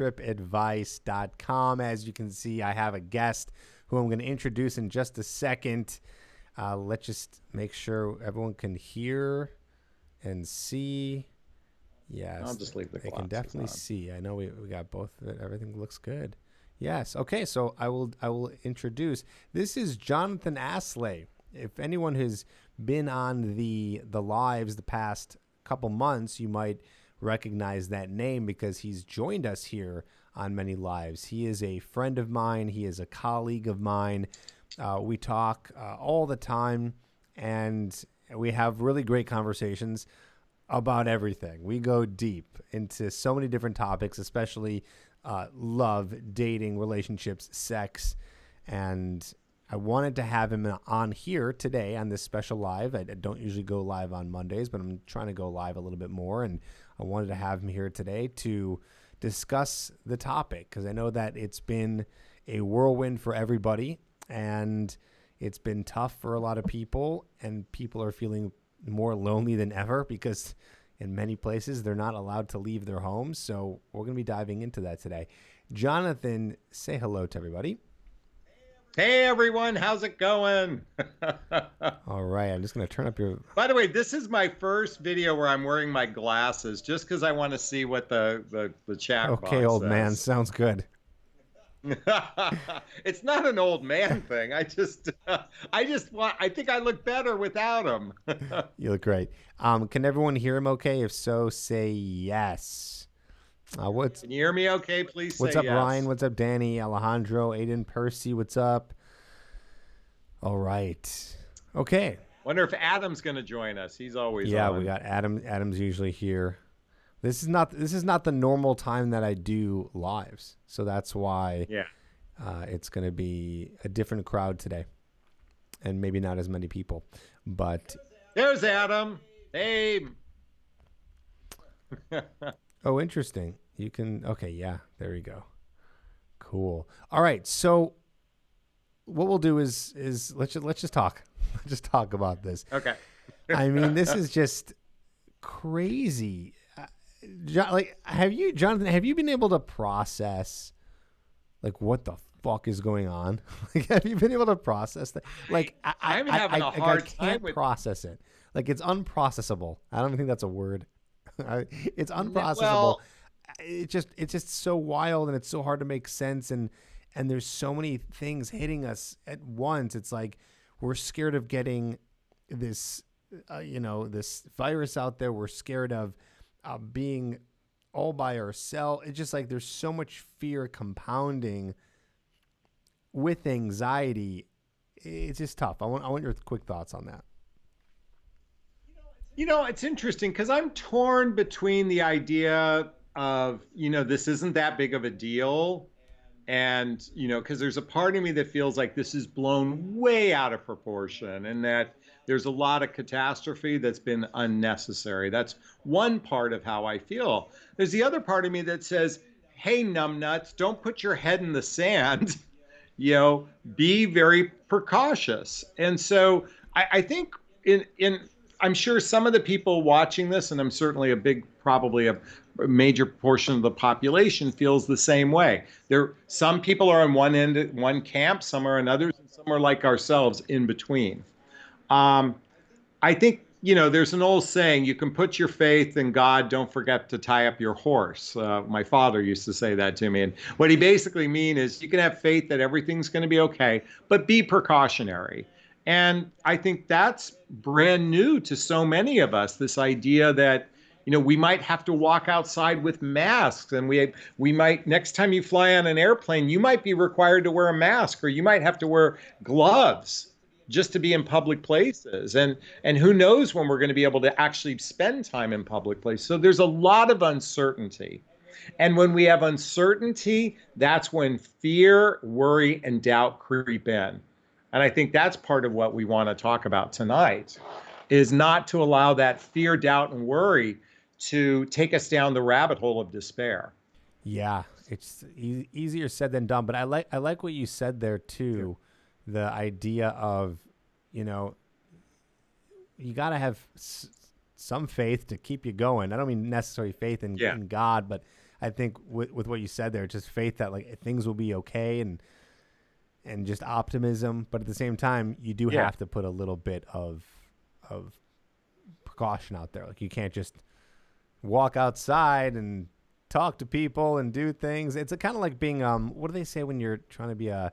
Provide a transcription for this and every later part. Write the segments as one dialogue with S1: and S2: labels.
S1: trippadvice.com. As you can see, I have a guest who I'm going to introduce in just a second. Let's just make sure everyone can hear and see. Yes,
S2: I'll just leave the
S1: they
S2: glasses
S1: can definitely
S2: on.
S1: see. I know we got both of it. Everything looks good. Yes. Okay. So I will introduce. This is Jonathon Aslay. If anyone has been on the lives the past couple months, you might recognize that name because he's joined us here on many lives. He is a friend of mine. He is a colleague of mine. We talk all the time, and we have really great conversations about everything. We go deep into so many different topics, especially love, dating, relationships, sex. And I wanted to have him on here today on this special live. I don't usually go live on Mondays, but I'm trying to go live a little bit more. And I wanted to have him here today to discuss the topic because I know that it's been a whirlwind for everybody and it's been tough for a lot of people, and people are feeling more lonely than ever because in many places they're not allowed to leave their homes. So we're going to be diving into that today. Jonathon, say hello to everybody.
S2: Hey everyone, how's it going?
S1: All right, I'm just going to turn up your...
S2: By the way, this is my first video where I'm wearing my glasses just because I want to see what the chat box
S1: Okay, old
S2: says.
S1: man, sounds good.
S2: It's not an old man thing. I think I look better without him.
S1: You look great. Can everyone hear him okay? If so, say yes.
S2: Can you hear me okay? Please say
S1: what's up,
S2: yes.
S1: Ryan? What's up, Danny, Alejandro, Aiden, Percy? What's up? All right. Okay.
S2: Wonder if Adam's going to join us. He's always
S1: on.
S2: on.
S1: We got Adam. Adam's usually here. This is not the normal time that I do lives, so that's why it's going to be a different crowd today, and maybe not as many people. But
S2: there's Adam. Hey.
S1: Oh, interesting. You can yeah. There we go. Cool. All right. So what we'll do is let's just talk. Let's just talk about this.
S2: Okay.
S1: I mean, this is just crazy. Jonathon, have you been able to process like what the fuck is going on? Like, have you been able to process that? Like,
S2: I'm having a hard
S1: time. I
S2: time
S1: can't process it. Like, it's unprocessable. I don't even think that's a word. It's unprocessable.
S2: Well,
S1: it's just so wild, and it's so hard to make sense, and there's so many things hitting us at once. It's like we're scared of getting this this virus out there. We're scared of being all by ourselves. It's just like there's so much fear compounding with anxiety. It's just tough. I want your quick thoughts on that.
S2: It's interesting because I'm torn between the idea of, this isn't that big of a deal. And, because there's a part of me that feels like this is blown way out of proportion and that there's a lot of catastrophe that's been unnecessary. That's one part of how I feel. There's the other part of me that says, hey, numbnuts, don't put your head in the sand. Be very precautious. And so I think I'm sure some of the people watching this, and I'm certainly probably a major portion of the population feels the same way. Some people are on one end, one camp, some are in others, and some are like ourselves in between. I think, there's an old saying, you can put your faith in God, don't forget to tie up your horse. My father used to say that to me. And what he basically means is you can have faith that everything's going to be okay, but be precautionary. And I think that's brand new to so many of us, this idea that, we might have to walk outside with masks, and we might, next time you fly on an airplane, you might be required to wear a mask, or you might have to wear gloves just to be in public places. And who knows when we're going to be able to actually spend time in public places. So there's a lot of uncertainty. And when we have uncertainty, that's when fear, worry, and doubt creep in. And I think that's part of what we want to talk about tonight, is not to allow that fear, doubt, and worry to take us down the rabbit hole of despair.
S1: Yeah, it's easier said than done. But I like what you said there too, the idea of, you got to have some faith to keep you going. I don't mean necessarily faith in God, but I think with what you said there, just faith that like things will be okay and just optimism. But at the same time, you do
S2: Yeah.
S1: have to put a little bit of precaution out there. Like you can't just walk outside and talk to people and do things. It's kind of like being what do they say when you're trying to be a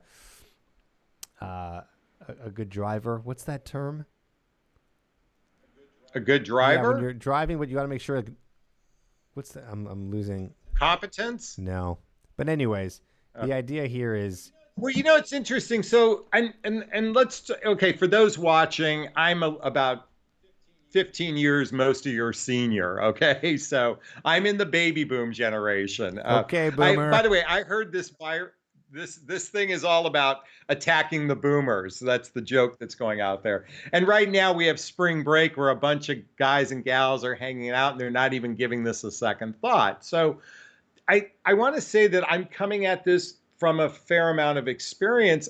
S1: good driver? What's that term?
S2: A good
S1: Yeah, when
S2: driver?
S1: you're driving, but you got to make sure. Like, what's the? I'm losing.
S2: Competence?
S1: No, but anyways, the idea here is
S2: Well, it's interesting. So, and okay, for those watching, I'm about 15 years most of your senior. Okay, so I'm in the baby boom generation.
S1: okay,
S2: By
S1: boomer.
S2: the way, I heard this thing is all about attacking the boomers. That's the joke that's going out there. And right now we have spring break where a bunch of guys and gals are hanging out and they're not even giving this a second thought. So I want to say that I'm coming at this from a fair amount of experience.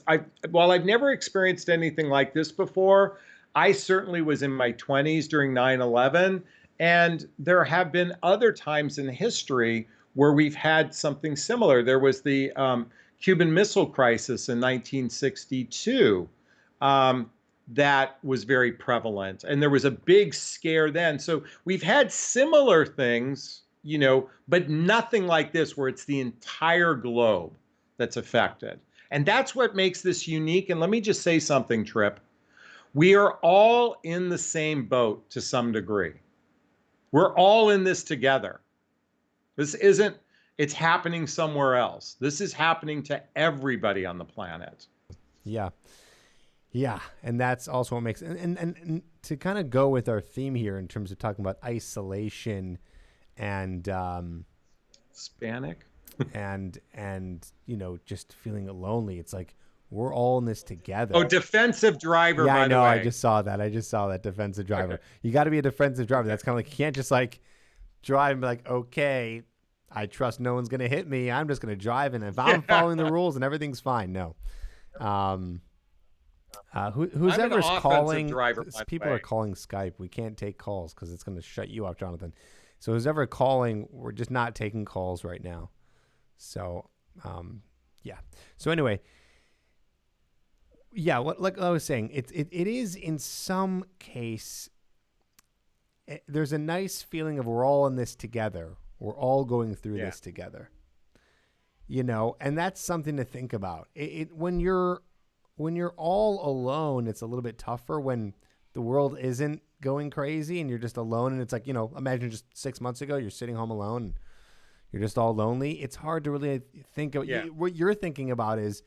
S2: While I've never experienced anything like this before, I certainly was in my 20s during 9/11, and there have been other times in history where we've had something similar. There was the Cuban Missile Crisis in 1962. That was very prevalent, and there was a big scare then. So we've had similar things, but nothing like this where it's the entire globe that's affected. And that's what makes this unique. And let me just say something, Tripp. We are all in the same boat to some degree. We're all in this together. This isn't, it's happening somewhere else. This is happening to everybody on the planet.
S1: Yeah. Yeah, and that's also what makes and to kind of go with our theme here in terms of talking about isolation and
S2: Hispanic.
S1: and just feeling lonely. It's like we're all in this together.
S2: Oh, defensive driver,
S1: yeah,
S2: by
S1: I know.
S2: the way.
S1: I just saw that defensive driver.
S2: Okay.
S1: You got to be a defensive driver. That's kind of like you can't just like drive and be like, okay, I trust no one's gonna hit me. I'm just gonna drive, and if I'm following the rules and everything's fine. No. Who's
S2: I'm an
S1: ever
S2: offensive
S1: calling?
S2: driver, by the
S1: People
S2: way.
S1: are calling Skype. We can't take calls because it's going to shut you off, Jonathan. So who's ever calling? We're just not taking calls right now. So, yeah. So anyway, yeah. Like I was saying, it is in some case. There's a nice feeling of we're all in this together. We're all going through this together. And that's something to think about. When you're all alone, it's a little bit tougher when the world isn't going crazy and you're just alone. And it's like, imagine just 6 months ago, you're sitting home alone and you're just all lonely. It's hard to really think of what you're thinking about is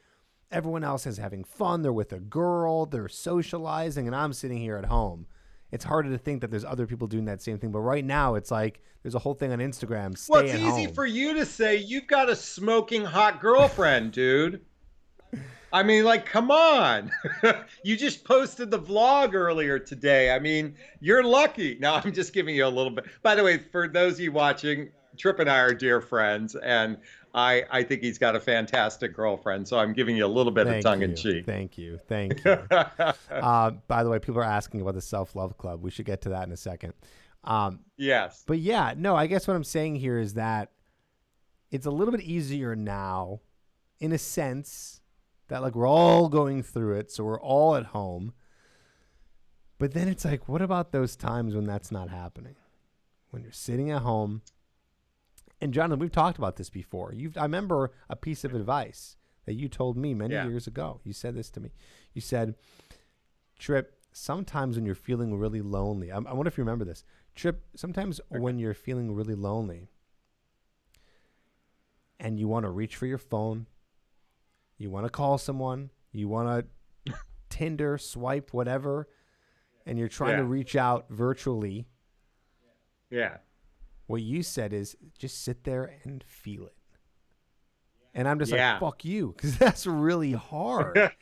S1: everyone else is having fun. They're with a girl, they're socializing, and I'm sitting here at home. It's harder to think that there's other people doing that same thing. But right now it's like, there's a whole thing on Instagram. Stay
S2: Well, it's
S1: at
S2: easy
S1: home.
S2: for you to say you've got a smoking hot girlfriend, dude. I mean, like, come on. You just posted the vlog earlier today. I mean, you're lucky. No, I'm just giving you a little bit. By the way, for those of you watching, Tripp and I are dear friends, and I think he's got a fantastic girlfriend. So I'm giving you a little bit of tongue in cheek.
S1: Thank you. By the way, people are asking about the self-love club. We should get to that in a second.
S2: Yes.
S1: But yeah, no, I guess what I'm saying here is that it's a little bit easier now in a sense that like we're all going through it. So we're all at home. But then it's like, what about those times when that's not happening? When you're sitting at home. And Jonathan, we've talked about this before. I remember a piece of advice that you told me many years ago. You said this to me. You said, Tripp, sometimes when you're feeling really lonely, I wonder if you remember this. Tripp, sometimes when you're feeling really lonely and you want to reach for your phone, you want to call someone, you want to Tinder, swipe, whatever, and you're trying to reach out virtually.
S2: Yeah.
S1: What you said is just sit there and feel it. And I'm just like, fuck you, because that's really hard.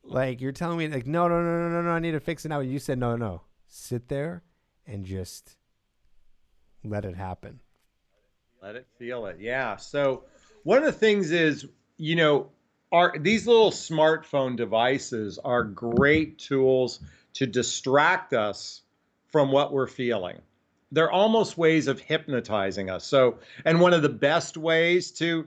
S1: Like, you're telling me, like, no, I need to fix it now. You said, no. Sit there and just let it happen.
S2: Let it feel it. Yeah. So one of the things is, these little smartphone devices are great tools to distract us from what we're feeling. they're almost ways of hypnotizing us. So, and one of the best ways to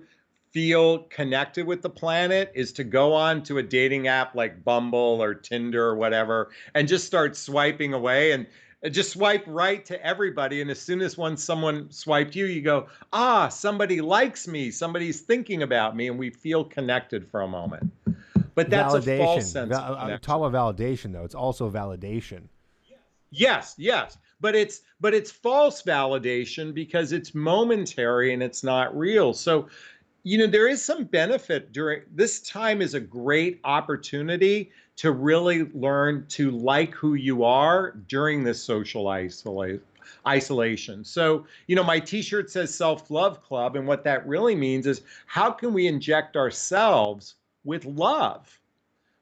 S2: feel connected with the planet is to go on to a dating app like Bumble or Tinder or whatever and just start swiping away and just swipe right to everybody. And as soon as someone swiped you, you go, ah, somebody likes me, somebody's thinking about me, and we feel connected for a moment. But that's a false
S1: Validation.
S2: sense of
S1: Talk
S2: connection.
S1: about validation, though. It's also validation.
S2: Yes, yes, but it's false validation because it's momentary and it's not real. So, there is some benefit during this time is a great opportunity to really learn to like who you are during this social isolation. So, my t-shirt says self-love club, and what that really means is how can we inject ourselves with love?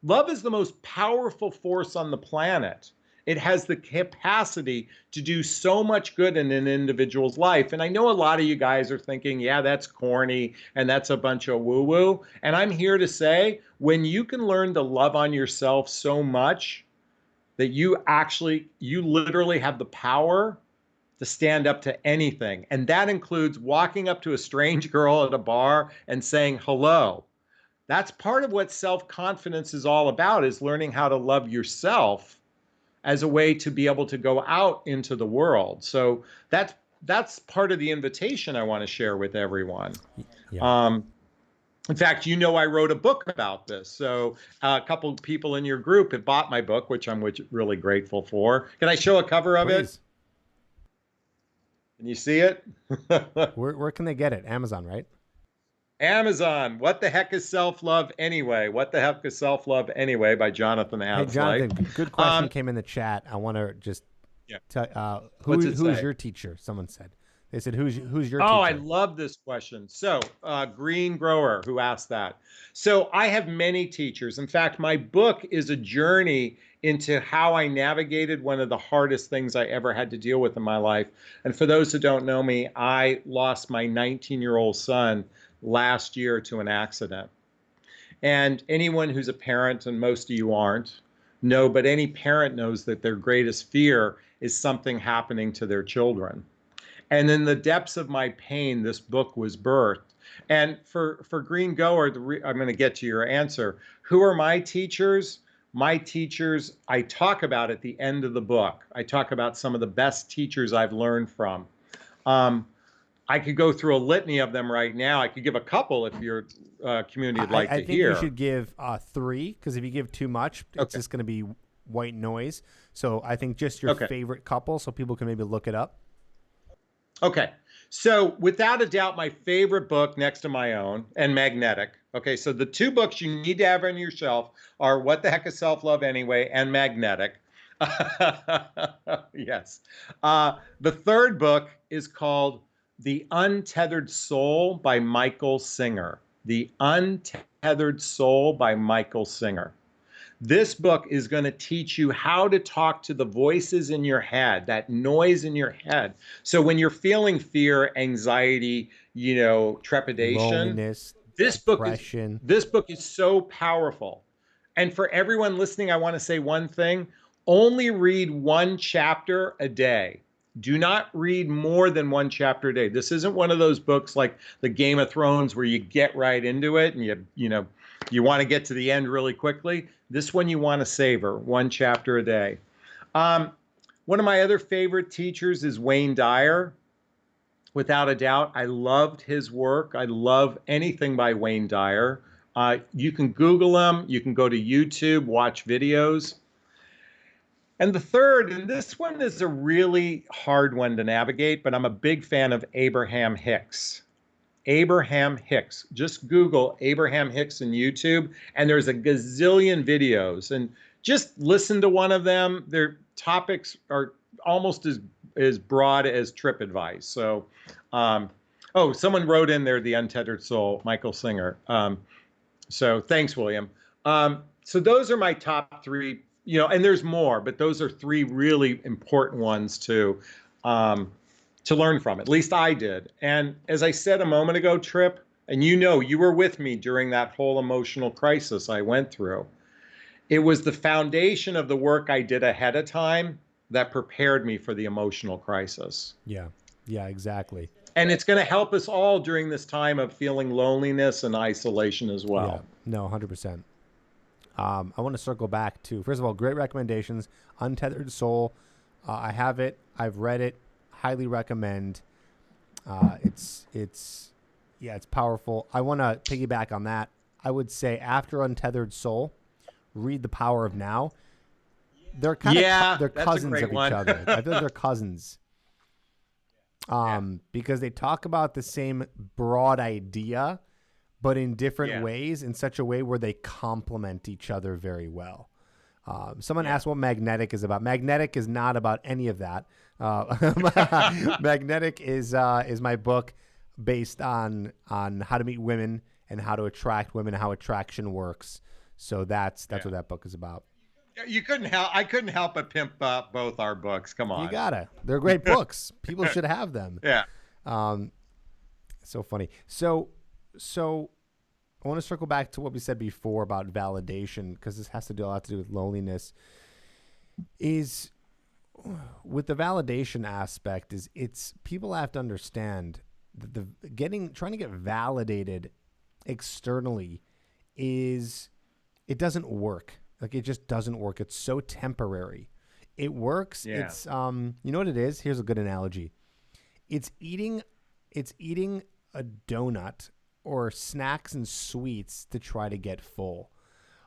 S2: Love is the most powerful force on the planet. It has the capacity to do so much good in an individual's life. And I know a lot of you guys are thinking, yeah, that's corny and that's a bunch of woo woo. And I'm here to say, when you can learn to love on yourself so much that you literally have the power to stand up to anything. And that includes walking up to a strange girl at a bar and saying hello. That's part of what self-confidence is all about, is learning how to love yourself as a way to be able to go out into the world. So that's part of the invitation I want to share with everyone.
S1: Yeah.
S2: In fact, I wrote a book about this. So a couple of people in your group have bought my book, which I'm really grateful for. Can I show a cover of it?
S1: Please.
S2: Can you see it?
S1: Where can they get it? Amazon, right?
S2: Amazon. What the heck is self-love anyway? What the heck is self-love anyway by Jonathon
S1: Hey,
S2: Aslay.
S1: Jonathan, good question came in the chat. I want to just
S2: Yeah.
S1: tell
S2: What's it
S1: who's
S2: say?
S1: your teacher? Someone said. They said, who's your
S2: Oh, I
S1: teacher?
S2: love this question. So, Green Grower, who asked that. So, I have many teachers. In fact, my book is a journey into how I navigated one of the hardest things I ever had to deal with in my life. And for those who don't know me, I lost my 19-year-old son last year to an accident. And anyone who's a parent, and most of you aren't, but any parent knows that their greatest fear is something happening to their children. And in the depths of my pain, this book was birthed. And for Green Goer, I'm going to get to your answer. Who are my teachers? My teachers, I talk about at the end of the book. I talk about some of the best teachers I've learned from. I could go through a litany of them right now. I could give a couple if your community would like
S1: I
S2: to
S1: think you
S2: hear.
S1: should give 3, because if you give too much, it's just going to be white noise. So I think just your favorite couple, so people can maybe look it up.
S2: Okay. So without a doubt, my favorite book next to my own, and Magnetic. Okay. So the two books you need to have on your shelf are What the Heck is Self-Love Anyway and Magnetic. Yes. The third book is called The Untethered Soul by Michael Singer. The Untethered Soul by Michael Singer. This book is going to teach you how to talk to the voices in your head, that noise in your head. So when you're feeling fear, anxiety, trepidation,
S1: loneliness,
S2: this
S1: depression.
S2: this book is so powerful. And for everyone listening, I want to say one thing: only read one chapter a day. Do not read more than one chapter a day. This isn't one of those books like the Game of Thrones where you get right into it and you want to get to the end really quickly. This one you want to savor, one chapter a day. One of my other favorite teachers is Wayne Dyer. Without a doubt, I loved his work. I love anything by Wayne Dyer. You can Google him. You can go to YouTube, watch videos. And the third, and this one is a really hard one to navigate, but I'm a big fan of Abraham Hicks. Abraham Hicks. Just Google Abraham Hicks in YouTube, and there's a gazillion videos. And just listen to one of them. Their topics are almost as broad as Tripp advice. So, someone wrote in there, The Untethered Soul, Michael Singer. So thanks, William. So those are my top 3, and there's more, but those are 3 really important ones to learn from. At least I did. And as I said a moment ago, Tripp, and you were with me during that whole emotional crisis I went through. It was the foundation of the work I did ahead of time that prepared me for the emotional crisis.
S1: Yeah. Yeah, exactly.
S2: And it's going to help us all during this time of feeling loneliness and isolation as
S1: Yeah.
S2: well.
S1: No, 100%. I want to circle back to, first of all, great recommendations. Untethered Soul. I have it. I've read it. Highly recommend. It's powerful. I want to piggyback on that. I would say after Untethered Soul, read The Power of Now. They're kind of
S2: Yeah,
S1: they're
S2: that's a
S1: cousins
S2: great
S1: of each
S2: one.
S1: other. I feel like they're cousins.
S2: Yeah.
S1: Because they talk about the same broad idea, but in different
S2: Yeah.
S1: ways, in such a way where they complement each other very well. Someone
S2: Yeah.
S1: asked what Magnetic is about. Magnetic is not about any of that. Magnetic is my book based on how to meet women and how to attract women, and how attraction works. So that's
S2: Yeah.
S1: what that book is about.
S2: You couldn't help. I couldn't help but pimp up both our books. Come
S1: You
S2: on.
S1: gotta. They're great books. People should have them.
S2: Yeah.
S1: So funny. So I want to circle back to what we said before about validation, because this has to do a lot to do with loneliness. Is with the validation aspect, is it's people have to understand that trying to get validated externally it doesn't work. Like, it just doesn't work. It's so temporary. It works.
S2: Yeah.
S1: It's you know what it is? Here's a good analogy. It's eating a donut or snacks and sweets to try to get full.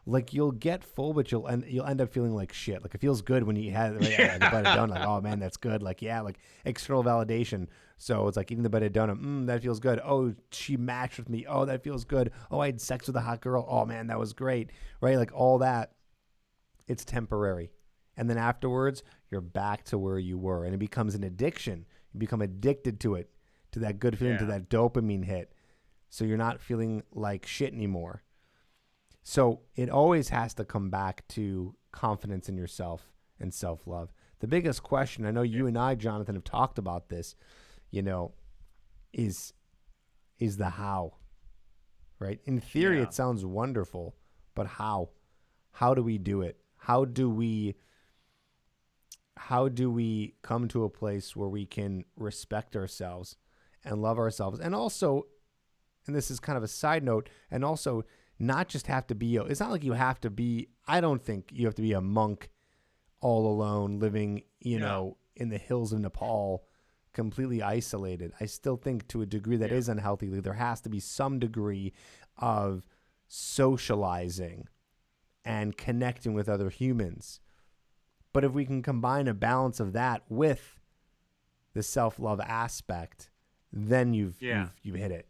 S1: Like, you'll get full, but you'll end up feeling like shit. Like, it feels good when you had the bite of donut. Like, oh man, that's good. Like, yeah, like external validation. So it's like eating the bite of donut. That feels good. Oh, she matched with me. Oh, that feels good. Oh, I had sex with a hot girl. Oh man, that was great. Right? Like, all that. It's temporary. And then afterwards, you're back to where you were, and it becomes an addiction. You become addicted to it, to that good feeling, to that dopamine hit. So you're not feeling like shit anymore. So it always has to come back to confidence in yourself and self-love. The biggest question, I know you and I, Jonathan, have talked about this, is the how, right? In theory, it sounds wonderful, but how? How do we do it? How do we come to a place where we can respect ourselves and love ourselves? And also, and this is kind of a side note, and also not just have to be, it's not like you have to be, I don't think you have to be a monk all alone living, in the hills of Nepal, completely isolated. I still think to a degree that is unhealthy. There has to be some degree of socializing and connecting with other humans. But if we can combine a balance of that with the self-love aspect, then you've hit it,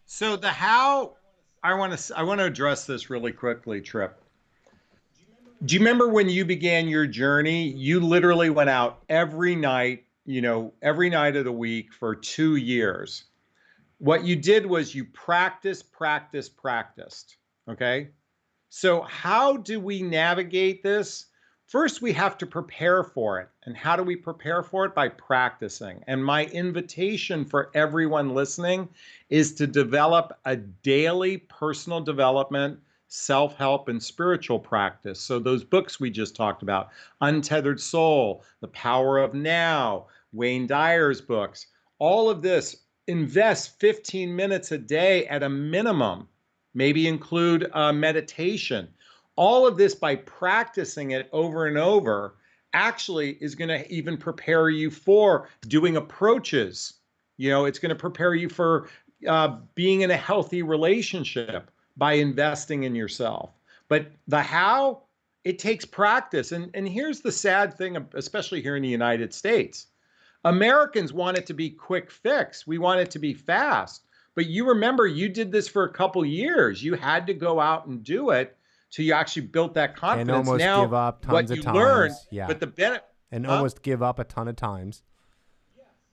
S2: So the how, I want to address this really quickly, Tripp. Do you remember when you began your journey? You literally went out every night, every night of the week for 2 years. What you did was you practiced. Okay. So how do we navigate this? First, we have to prepare for it. And how do we prepare for it? By practicing. And my invitation for everyone listening is to develop a daily personal development, self-help, and spiritual practice. So those books we just talked about, Untethered Soul, The Power of Now, Wayne Dyer's books, all of this, invest 15 minutes a day at a minimum. Maybe include meditation. All of this, by practicing it over and over, actually is going to even prepare you for doing approaches. It's going to prepare you for being in a healthy relationship by investing in yourself. But the how, it takes practice. And here's the sad thing, especially here in the United States. Americans want it to be quick fix. We want it to be fast. But you remember, you did this for a couple years. You had to go out and do it till you actually built that confidence.
S1: And almost
S2: now,
S1: give up tons
S2: what
S1: of
S2: you
S1: times.
S2: learned,
S1: Yeah.
S2: but the benefit.
S1: And almost give up a ton of times.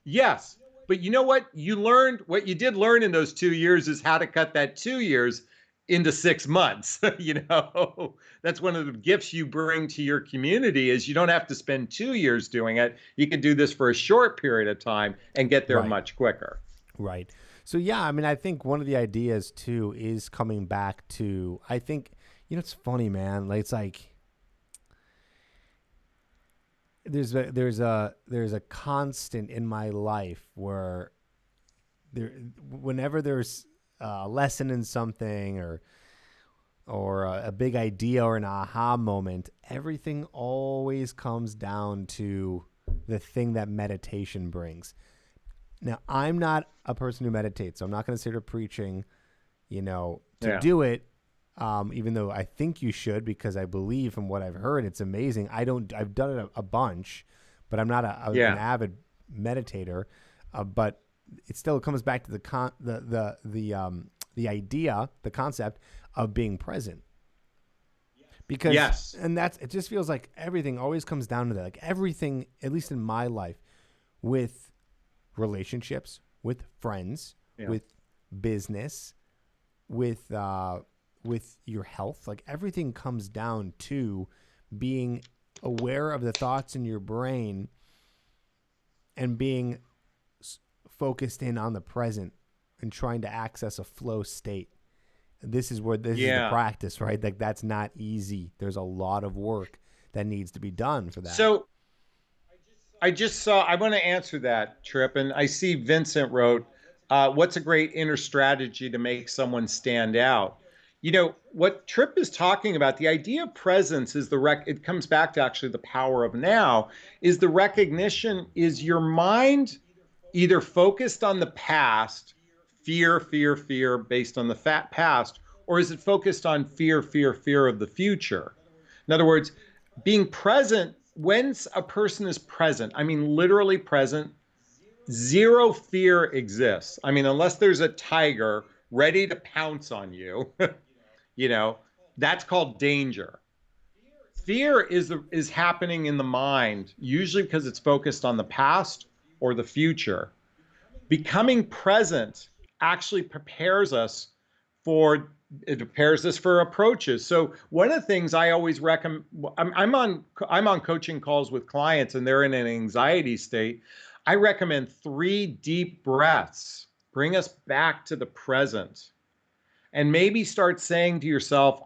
S2: Yes. But you know what? What you did learn in those 2 years is how to cut that 2 years into 6 months. That's one of the gifts you bring to your community, is you don't have to spend 2 years doing it. You can do this for a short period of time and get there much quicker.
S1: Right. So, yeah, I mean, I think one of the ideas, too, is coming back to, I think, it's funny, man. Like, it's like, there's a constant in my life where whenever there's a lesson in something or a big idea or an aha moment, everything always comes down to the thing that meditation brings. Now, I'm not a person who meditates, so I'm not going to sit here preaching, to
S2: Yeah.
S1: do it. Even though I think you should, because I believe from what I've heard, it's amazing. I've done it a bunch, but I'm not an avid meditator. But it still comes back to the idea, the concept of being present. Because, and it just feels like everything always comes down to that. Like everything, at least in my life, with relationships, with friends, with business, with your health, like everything comes down to being aware of the thoughts in your brain and being focused in on the present and trying to access a flow state. This is where this is the practice, right? Like that's not easy. There's a lot of work that needs to be done for that.
S2: So I want to answer that, Tripp. And I see Vincent wrote, what's a great inner strategy to make someone stand out? What Tripp is talking about, the idea of presence is it comes back to actually the power of now, is the recognition, is your mind either focused on the past, fear based on the past, or is it focused on fear of the future? In other words, being present, when a person is present, I mean literally present, zero fear exists. I mean, unless there's a tiger ready to pounce on you, that's called danger. Fear is happening in the mind, usually because it's focused on the past or the future. Becoming present actually prepares us for approaches. So one of the things I always recommend, I'm on coaching calls with clients and they're in an anxiety state. I recommend 3 deep breaths. Bring us back to the present. And maybe start saying to yourself,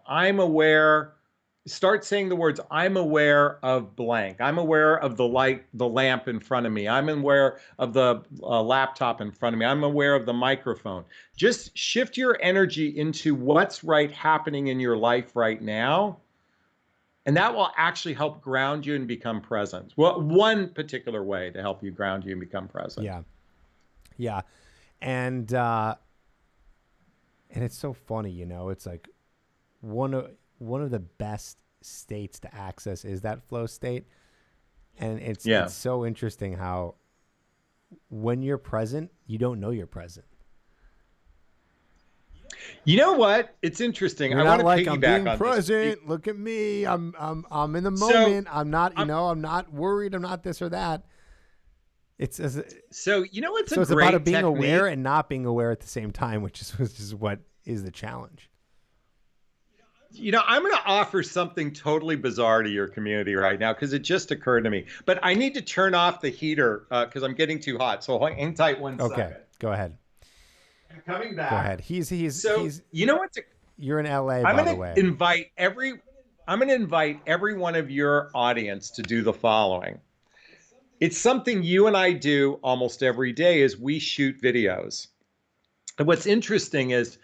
S2: start saying the words, I'm aware of blank. I'm aware of the lamp in front of me. I'm aware of the laptop in front of me. I'm aware of the microphone. Just shift your energy into what's happening in your life right now. And that will actually help ground you and become present. Well, one particular way to help you ground you and become present.
S1: Yeah. Yeah. And it's so funny, it's like one of the best states to access is that flow state. And it's so interesting how when you're present, you don't know you're present.
S2: You know what? It's interesting.
S1: You're
S2: I want to
S1: like,
S2: piggyback
S1: I'm being
S2: on
S1: present.
S2: this.
S1: Look at me. I'm in the moment. I'm not, I'm not worried. I'm not this or that. It's
S2: what's
S1: so it's about being aware and not being aware at the same time, which is what is the challenge.
S2: I'm going to offer something totally bizarre to your community right now because it just occurred to me. But I need to turn off the heater because I'm getting too hot. So hang tight one second.
S1: Okay, go ahead.
S2: I'm coming back.
S1: Go ahead. He's you're in LA, by the way.
S2: I'm going to invite every one of your audience to do the following. It's something you and I do almost every day is we shoot videos. And what's interesting is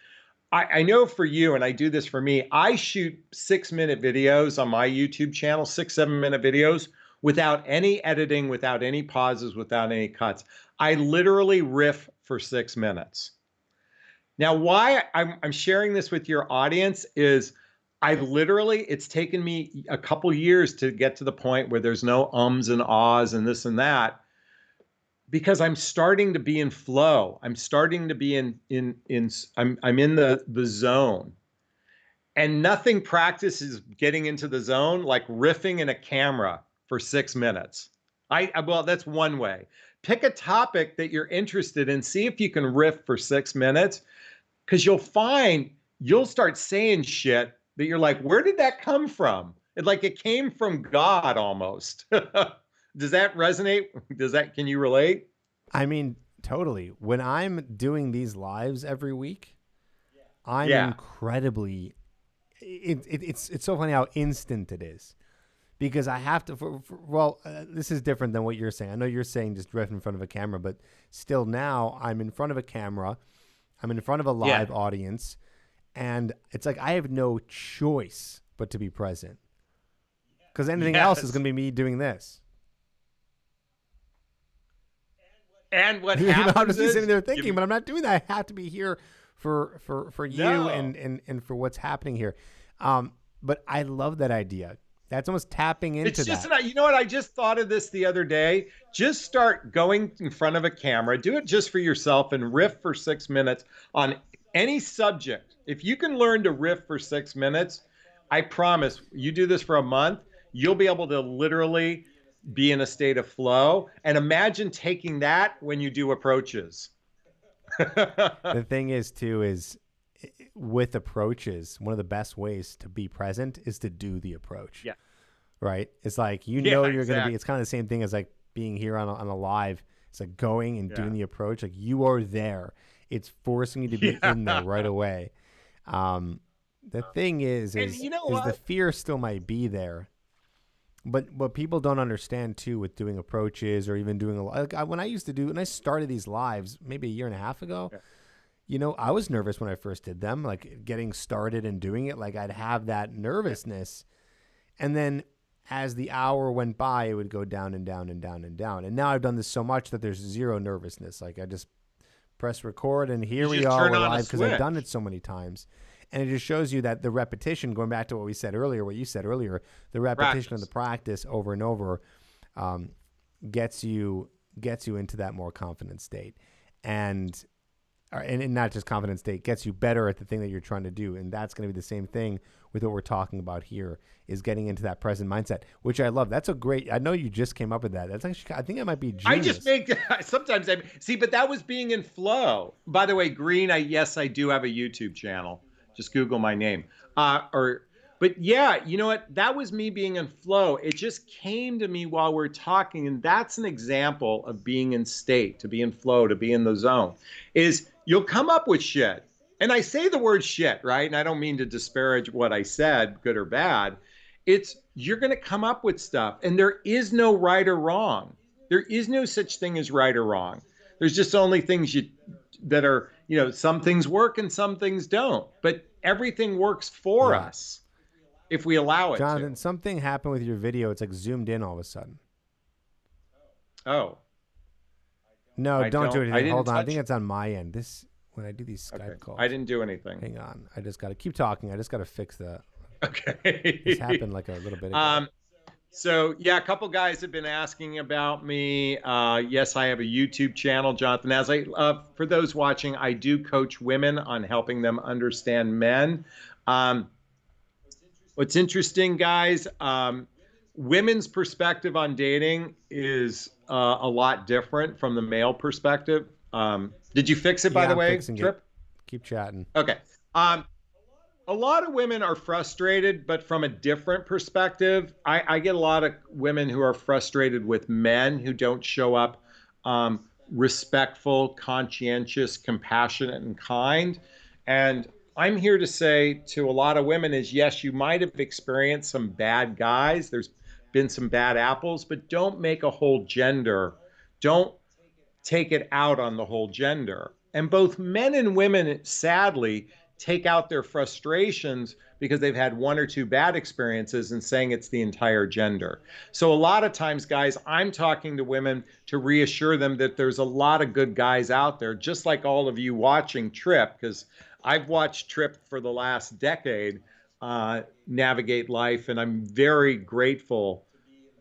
S2: I know for you, and I do this for me, I shoot 6-minute videos on my YouTube channel, 6-7-minute videos without any editing, without any pauses, without any cuts. I literally riff for 6 minutes. Now, why I'm sharing this with your audience is it's taken me a couple years to get to the point where there's no ums and ahs and this and that. Because I'm starting to be in flow. I'm starting to be I'm in the zone. And nothing practices getting into the zone like riffing in a camera for 6 minutes. Well, that's one way. Pick a topic that you're interested in, see if you can riff for 6 minutes, because you'll start saying shit that you're like, where did that come from? It came from God almost. Does that resonate? Can you relate?
S1: I mean, totally. When I'm doing these lives every week, I'm incredibly, it's so funny how instant it is because I have to. Well, this is different than what you're saying. I know you're saying just drift in front of a camera, but still, now I'm in front of a camera. I'm in front of a live audience, and it's like I have no choice but to be present, because anything else is going to be me doing this.
S2: And what
S1: you know, I'm
S2: happens
S1: just
S2: is
S1: sitting there thinking, but I'm not doing that. I have to be here for you and for what's happening here. But I love that idea. That's almost tapping into
S2: it's just
S1: that.
S2: you know what? I just thought of this the other day. Just start going in front of a camera. Do it just for yourself and riff for 6 minutes on any subject. If you can learn to riff for 6 minutes, I promise you do this for a month, you'll be able to literally be in a state of flow. And imagine taking that when you do approaches.
S1: The thing is, too, is with approaches, one of the best ways to be present is to do the approach.
S2: Yeah.
S1: Right? It's like, you're going to be, it's kind of the same thing as like being here on a live. It's like going and doing the approach. Like, you are there. It's forcing you to be in there right away. The thing is
S2: you know what?
S1: the fear still might be there. But what people don't understand, too, with doing approaches or even doing when I started these lives maybe a year and a half ago, you know, I was nervous when I first did them, like getting started and doing it. Like, I'd have that nervousness. And then as the hour went by, it would go down and down and down and down. And now I've done this so much that there's zero nervousness. Like, I just press record and here we are, we're live, because I've done it so many times. And it just shows you that the repetition, going back to what you said earlier, the repetition of the practice over and over gets you into that more confident state. And not just confident state, gets you better at the thing that you're trying to do. And that's going to be the same thing with what we're talking about here, is getting into that present mindset, which I love. That's I know you just came up with that. That's actually, I think that might be genius.
S2: Sometimes but that was being in flow. By the way, Green, yes, I do have a YouTube channel. Just Google my name. But yeah, you know what? That was me being in flow. It just came to me while we're talking. And that's an example of being in state, to be in flow, to be in the zone, is you'll come up with shit. And I say the word shit, right? And I don't mean to disparage what I said, good or bad. You're going to come up with stuff, and there is no right or wrong. There is no such thing as right or wrong. There's just only things that are, you know, some things work and some things don't, but everything works for us if we allow it.
S1: Jonathan, something happened with your video. It's like zoomed in all of a sudden.
S2: Oh.
S1: No, don't do anything. Hold on. I think it's on my end. When I do these Skype calls.
S2: I didn't do anything.
S1: Hang on. I just got to keep talking. I just got to fix that.
S2: Okay.
S1: This happened like a little bit ago.
S2: So yeah, a couple guys have been asking about me. Yes, I have a YouTube channel, Jonathon Aslay. For those watching, I do coach women on helping them understand men. What's interesting, guys, women's perspective on dating is a lot different from the male perspective. Did you fix it, by the way, Tripp?
S1: Keep chatting.
S2: Okay. A lot of women are frustrated, but from a different perspective. I get a lot of women who are frustrated with men who don't show up respectful, conscientious, compassionate, and kind. And I'm here to say to a lot of women is, yes, you might have experienced some bad guys. There's been some bad apples, but don't make a whole gender. Don't take it out on the whole gender. And both men and women, sadly, take out their frustrations because they've had one or two bad experiences and saying it's the entire gender. So a lot of times, guys, I'm talking to women to reassure them that there's a lot of good guys out there, just like all of you watching Tripp, because I've watched Tripp for the last decade navigate life, and I'm very grateful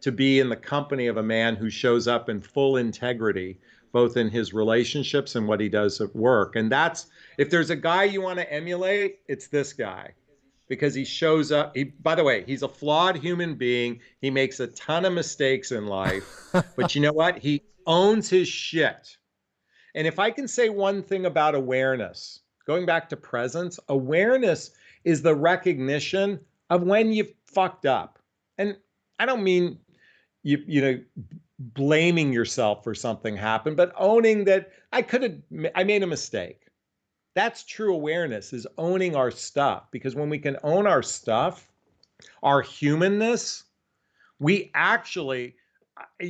S2: to be in the company of a man who shows up in full integrity, both in his relationships and what he does at work. And if there's a guy you want to emulate, it's this guy, because he shows up. By the way, he's a flawed human being. He makes a ton of mistakes in life, but you know what? He owns his shit. And if I can say one thing about awareness, going back to presence, awareness is the recognition of when you've fucked up. And I don't mean you know, blaming yourself for something happened, but owning that I made a mistake. That's true awareness, is owning our stuff. Because when we can own our stuff, our humanness, we actually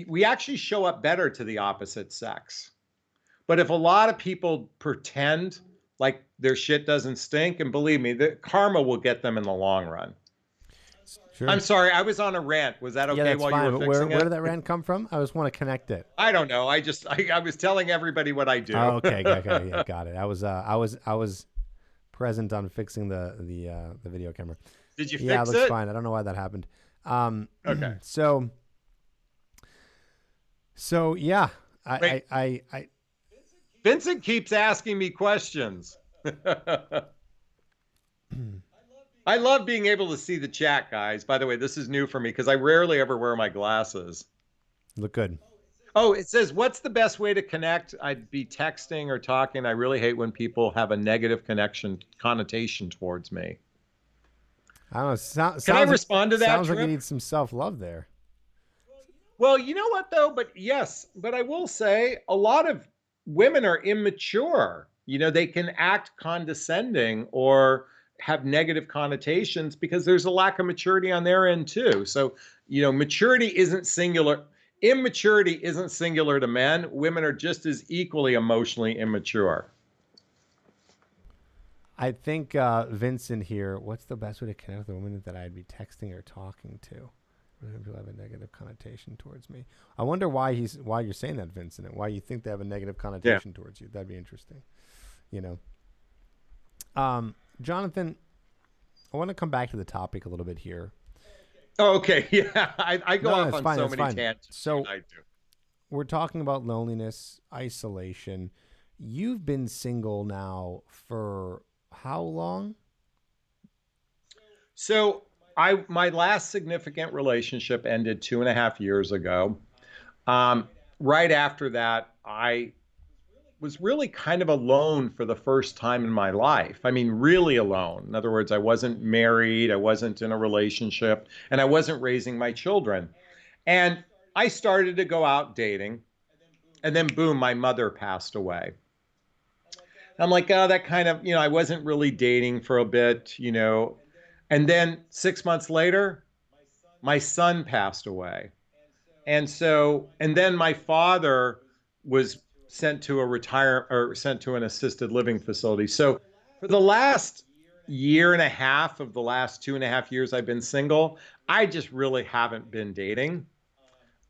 S2: we actually show up better to the opposite sex. But if a lot of people pretend like their shit doesn't stink, and believe me, the karma will get them in the long run. I'm
S1: Sure.
S2: sorry, I was on a rant. Was that
S1: Yeah,
S2: okay
S1: that's
S2: while you
S1: fine.
S2: were
S1: But
S2: fixing
S1: where
S2: it?
S1: did that rant come from? I just want to connect it.
S2: I don't know. I was telling everybody what I
S1: Oh,
S2: do.
S1: okay, okay, yeah, got it. I was present on fixing the video camera.
S2: Did you
S1: Yeah, it
S2: fix
S1: looks
S2: it?
S1: fine. I don't know why that happened. Um,
S2: Okay.
S1: so yeah,
S2: Wait,
S1: I
S2: Vincent keeps asking me questions. I love being able to see the chat, guys. By the way, this is new for me because I rarely ever wear my glasses.
S1: look good.
S2: Oh, it says, what's the best way to connect? I'd be texting or talking. I really hate when people have a negative connotation towards me.
S1: I don't know.
S2: Can I respond to that,
S1: Sounds like you
S2: Tripp?
S1: need some self love there.
S2: Well, you know what though? But yes, but I will say a lot of women are immature. They can act condescending or have negative connotations because there's a lack of maturity on their end too. So, maturity isn't singular. Immaturity isn't singular to men. Women are just as equally emotionally immature.
S1: I think Vincent here. What's the best way to connect with a woman that I'd be texting or talking to? People have a negative connotation towards me. I wonder why you're saying that, Vincent, and why you think they have a negative
S2: Yeah.
S1: connotation towards you. That'd be interesting. You know, Jonathan, I want to come back to the topic a little bit here.
S2: Okay. Yeah. I go
S1: No,
S2: off
S1: it's
S2: on
S1: fine.
S2: so
S1: It's
S2: many
S1: fine.
S2: tangents.
S1: So
S2: I do.
S1: we're talking about loneliness, isolation. You've been single now for how long?
S2: So my last significant relationship ended 2.5 years ago. Right after that, I was really kind of alone for the first time in my life. I mean, really alone. In other words, I wasn't married, I wasn't in a relationship, and I wasn't raising my children. And I started to go out dating, and then boom, my mother passed away. I'm like, oh, that kind of, I wasn't really dating for a bit. And then 6 months later, my son passed away. And then my father was sent to an assisted living facility. So for the last year and a half of the last 2.5 years I've been single, I just really haven't been dating.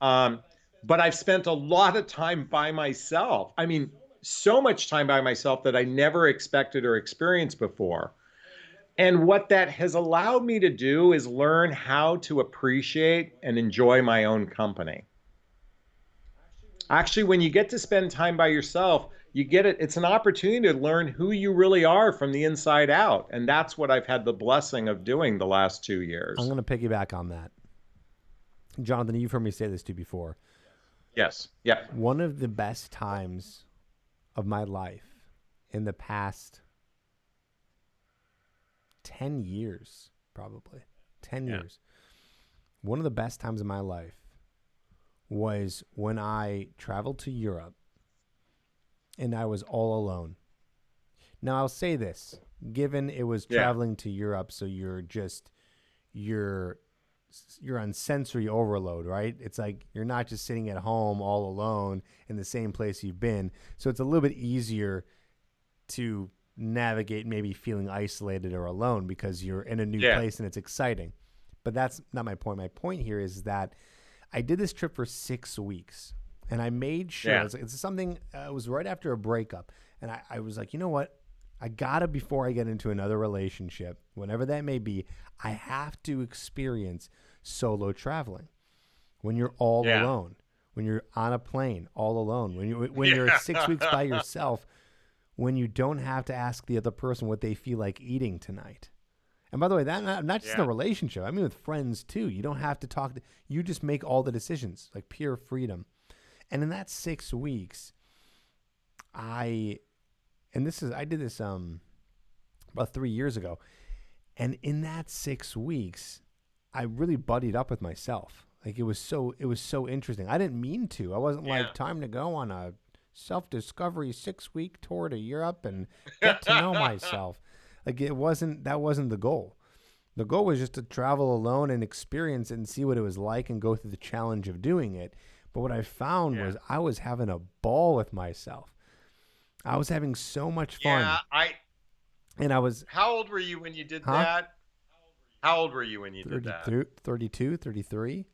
S2: Um, but I've spent a lot of time by myself. I mean, so much time by myself that I never expected or experienced before. And what that has allowed me to do is learn how to appreciate and enjoy my own company. Actually, when you get to spend time by yourself, you get it. It's an opportunity to learn who you really are from the inside out. And that's what I've had the blessing of doing the last two
S1: I'm
S2: years.
S1: going to piggyback on that. Jonathan, you've heard me say this to you before.
S2: Yes. Yeah.
S1: One of the best times of my life in the past 10 years, probably 10
S2: Yeah.
S1: years. One of the best times of my life was when I traveled to Europe and I was all alone. Now, I'll say this, given it was
S2: Yeah.
S1: traveling to Europe, so you're on sensory overload, right? It's like you're not just sitting at home all alone in the same place you've been. So it's a little bit easier to navigate maybe feeling isolated or alone because you're in a new
S2: Yeah.
S1: place and it's exciting. But that's not my point. My point here is that I did this trip for 6 weeks and I made sure
S2: Yeah.
S1: it's something, it was right after a breakup. And I was like, you know what? I gotta, before I get into another relationship, whenever that may be, I have to experience solo traveling. When you're all
S2: Yeah.
S1: alone, when you're on a plane all alone, when you're 6 weeks by yourself, when you don't have to ask the other person what they feel like eating tonight. And by the way, that not just in a
S2: Yeah.
S1: relationship. I mean with friends too. You don't have to talk. You just make all the decisions, like pure freedom. And in that 6 weeks, I did this about 3 years ago, and in that 6 weeks, I really buddied up with myself. Like it was so interesting. I didn't mean to. I wasn't
S2: Yeah.
S1: like time to go on a self-discovery 6-week tour to Europe and get to know myself. Like that wasn't the goal. The goal was just to travel alone and experience it and see what it was like and go through the challenge of doing it. But what I found
S2: Yeah.
S1: was I was having a ball with myself. I was having so much
S2: Yeah,
S1: fun. And I was,
S2: how old were you when you did
S1: huh?
S2: that? How old were you when you did that?
S1: 32, 32, 33.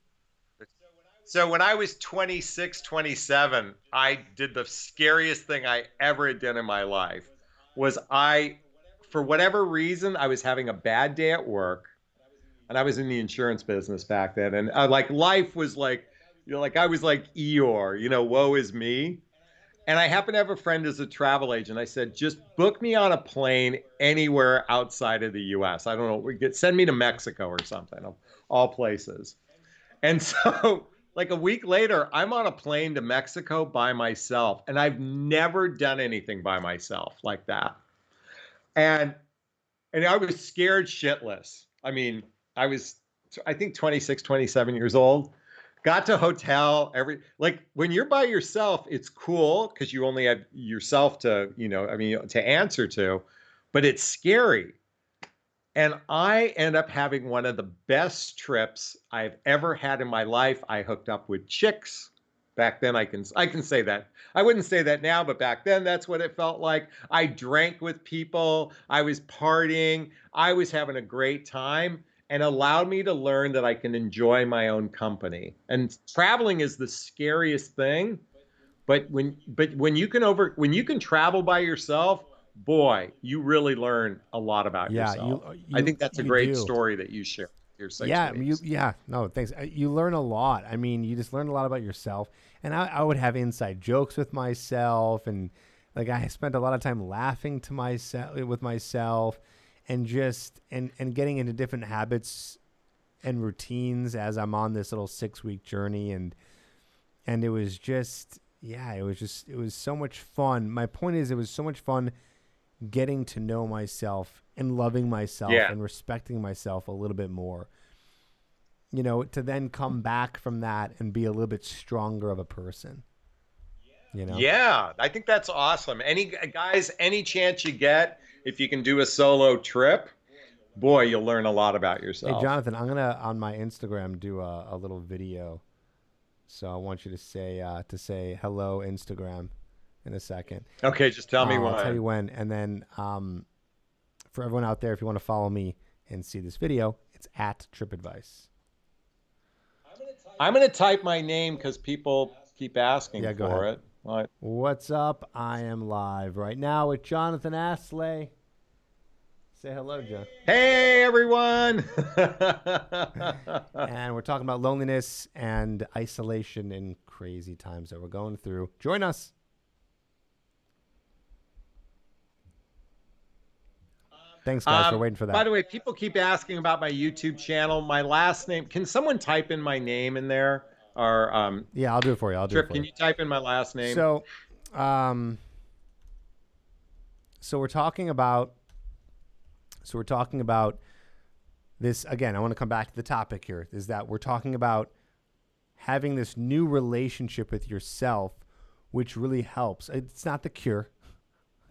S2: So when I was 26, 27, I did the scariest thing I ever did in my life. Was for whatever reason, I was having a bad day at work, and I was in the insurance business back then, and like life was like, like I was like Eeyore, woe is me. And I happen to have a friend as a travel agent. I said, just book me on a plane anywhere outside of the U.S. I don't know, send me to Mexico or something, of all places. And so, like a week later, I'm on a plane to Mexico by myself, and I've never done anything by myself like that. And I was scared shitless. I mean, I was, I think 26, 27 years old. Got to hotel like when you're by yourself, it's cool because you only have yourself to, I mean, to answer to, but it's scary. And I end up having one of the best trips I've ever had in my life. I hooked up with chicks. Back then I can say that. I wouldn't say that now, but back then that's what it felt like. I drank with people, I was partying, I was having a great time and allowed me to learn that I can enjoy my own company. And traveling is the scariest thing, but when you can travel by yourself, boy, you really learn a lot about
S1: Yeah,
S2: yourself.
S1: you
S2: I
S1: you
S2: think that's a
S1: you
S2: great
S1: do.
S2: story that you share your six
S1: Yeah,
S2: weeks.
S1: no, thanks. You learn a lot. I mean, you just learn a lot about yourself. And I would have inside jokes with myself, and like I spent a lot of time laughing to myself with myself, and just and getting into different habits and routines as I'm on this little 6 week journey, and it was just yeah, it was so much fun. My point is, it was so much fun getting to know myself and loving myself
S2: Yeah.
S1: and respecting myself a little bit more, to then come back from that and be a little bit stronger of a person, you know?
S2: Yeah, I think that's awesome. Any guys, any chance you get, if you can do a solo trip, boy, you'll learn a lot about
S1: Hey,
S2: yourself.
S1: Jonathan, I'm going to, on my Instagram, do a little video. So I want you to say hello, Instagram, in a second.
S2: Okay, just tell me
S1: I'll tell you
S2: when.
S1: when. And then for everyone out there, if you want to follow me and see this video, it's at Trip Advice.
S2: I'm going to type my name because people keep asking
S1: Yeah, go ahead.
S2: for it.
S1: What's up? I am live right now with Jonathon Aslay. Say hello, John.
S2: Hey, everyone.
S1: And we're talking about loneliness and isolation in crazy times that we're going through. Join us. Thanks, guys, for waiting for
S2: By
S1: that.
S2: the way, people keep asking about my YouTube channel. My last name. Can someone type in my name in there? Or
S1: Yeah, I'll do it for you. I'll do it
S2: Tripp,
S1: for
S2: can
S1: you.
S2: you type in my last name?
S1: So, um, so we're talking about. So we're talking about this again. I want to come back to the topic here. Is that we're talking about having this new relationship with yourself, which really helps. It's not the cure,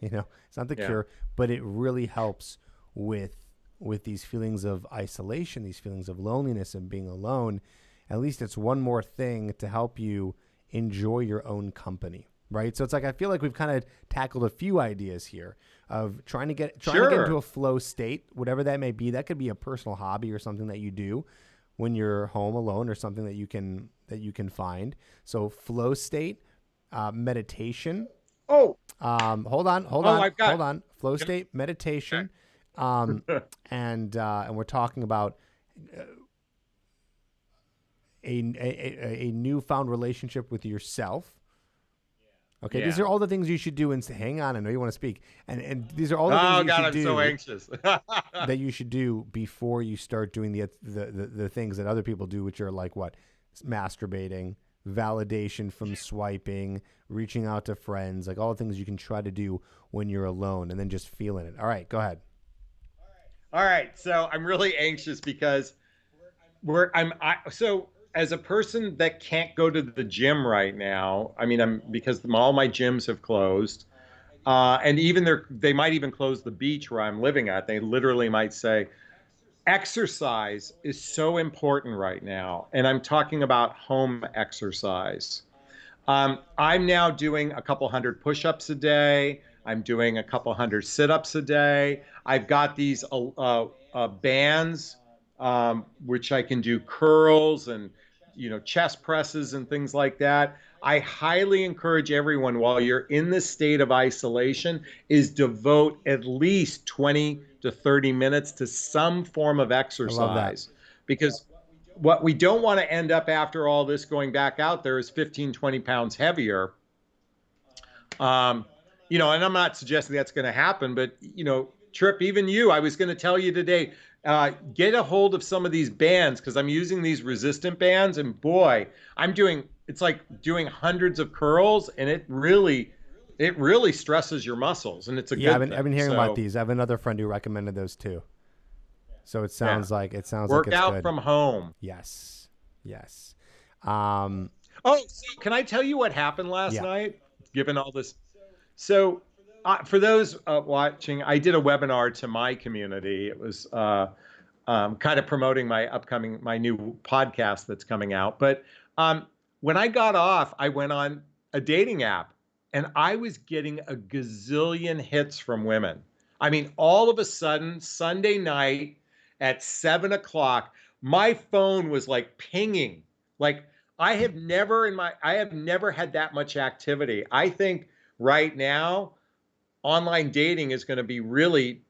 S1: it's not the
S2: Yeah.
S1: cure, but it really helps with these feelings of isolation, these feelings of loneliness and being alone. At least it's one more thing to help you enjoy your own company, right? So it's like I feel like we've kind of tackled a few ideas here of trying to get into
S2: Sure.
S1: a flow state, whatever that may be. That could be a personal hobby or something that you do when you're home alone, or something that you can find. So flow state, meditation.
S2: Oh, I've got.
S1: Hold on. Flow
S2: Can,
S1: state, meditation,
S2: okay.
S1: and we're talking about a newfound relationship with yourself. Okay, these
S2: Yeah.
S1: are all the things you should do. And hang on, I know you want to speak, and these are all the things
S2: Oh
S1: you
S2: God,
S1: should
S2: I'm so
S1: do
S2: anxious.
S1: before you start doing the things that other people do, which are like what, masturbating, validation from swiping, reaching out to friends, like all the things you can try to do when you're alone, and then just feeling it. All right, go ahead.
S2: All right, so I'm really anxious because so as a person that can't go to the gym right now. I mean, I'm because all my gyms have closed. And even they might even close the beach where I'm living at. They literally might say, exercise is so important right now. And I'm talking about home exercise. I'm now doing a couple hundred push-ups a day. I'm doing a couple hundred sit-ups a day. I've got these bands, which I can do curls and chest presses and things like that. I highly encourage everyone, while you're in this state of isolation, is devote at least 20 to 30 minutes to some form of
S1: I love that.
S2: exercise, because what we don't want to end up after all this going back out there is 15, 20 pounds heavier. Um, and I'm not suggesting that's going to happen, but, Tripp, even you, I was going to tell you today, get a hold of some of these bands, because I'm using these resistant bands, and boy, it's like doing hundreds of curls, and it really stresses your muscles, and it's a
S1: Yeah,
S2: good
S1: I've been
S2: thing.
S1: hearing about
S2: So
S1: these. I have another friend who recommended those too. So it
S2: yeah,
S1: sounds like it's
S2: work out
S1: good.
S2: from home.
S1: Yes. Yes. Um,
S2: Oh, so can I tell you what happened last
S1: yeah.
S2: night, given all this? So, for those watching, I did a webinar to my community. It was kind of promoting my new podcast that's coming out. But when I got off, I went on a dating app, and I was getting a gazillion hits from women. I mean, all of a sudden, Sunday night at 7 o'clock, my phone was like pinging. Like, I have never had that much activity. I think right now, online dating is going to be really,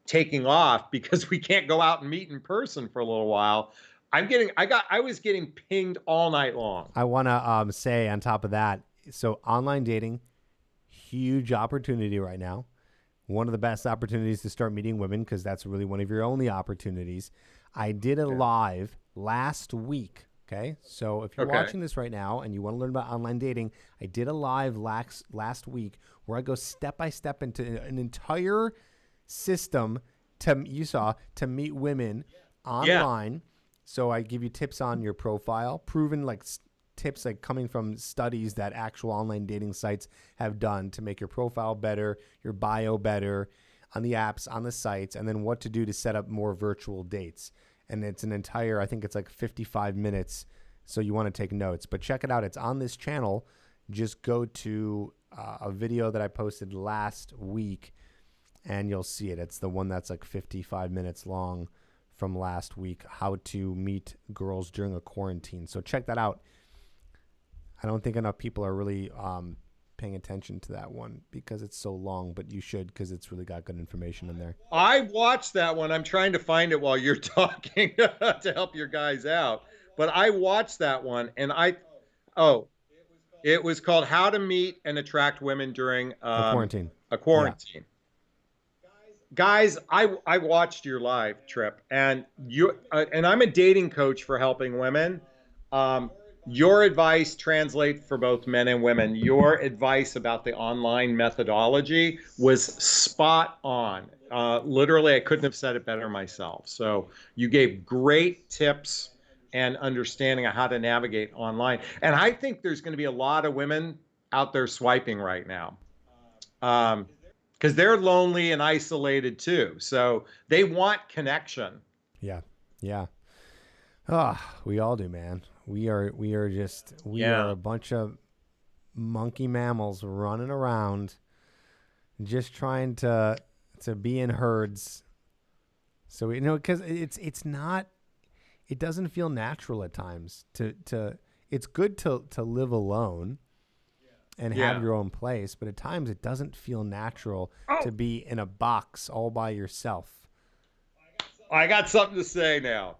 S2: taking off, because we can't go out and meet in person for a little while. I was getting pinged all night long.
S1: I want to say on top of that, so online dating, huge opportunity right now. One of the best opportunities to start meeting women, because that's really one of your only opportunities. I did a live last week. Okay, so if you're watching this right now and you want to learn about online dating, I did a live last week where I go step by step into an entire system to meet women online. So I give you tips on your profile, proven tips coming from studies that actual online dating sites have done to make your profile better, your bio better on the apps, on the sites, and then what to do to set up more virtual dates. And it's an entire, I think it's like 55 minutes. So you want to take notes, but check it out. It's on this channel. Just go to a video that I posted last week and you'll see it. It's the one that's like 55 minutes long from last week, how to meet girls during a quarantine. So check that out. I don't think enough people are really paying attention to that one because it's so long, but you should, because it's really got good information in there.
S2: I watched that one. I'm trying to find it while you're talking to help your guys out. But I watched that one, and it was called "How to Meet and Attract Women During
S1: A Quarantine."
S2: A quarantine. Yeah. Guys, I watched your live, Tripp, and and I'm a dating coach for helping women. Your advice translates for both men and women. Your advice about the online methodology was spot on. Literally, I couldn't have said it better myself. So you gave great tips and understanding of how to navigate online. And I think there's going to be a lot of women out there swiping right now, because they're lonely and isolated too. So they want connection.
S1: Yeah. Yeah. Oh, we all do, man. We are a bunch of monkey mammals running around, just trying to be in herds. So because it doesn't feel natural at times it's good to live alone and have your own place, but at times it doesn't feel natural to be in a box all by yourself.
S2: I got something to say now.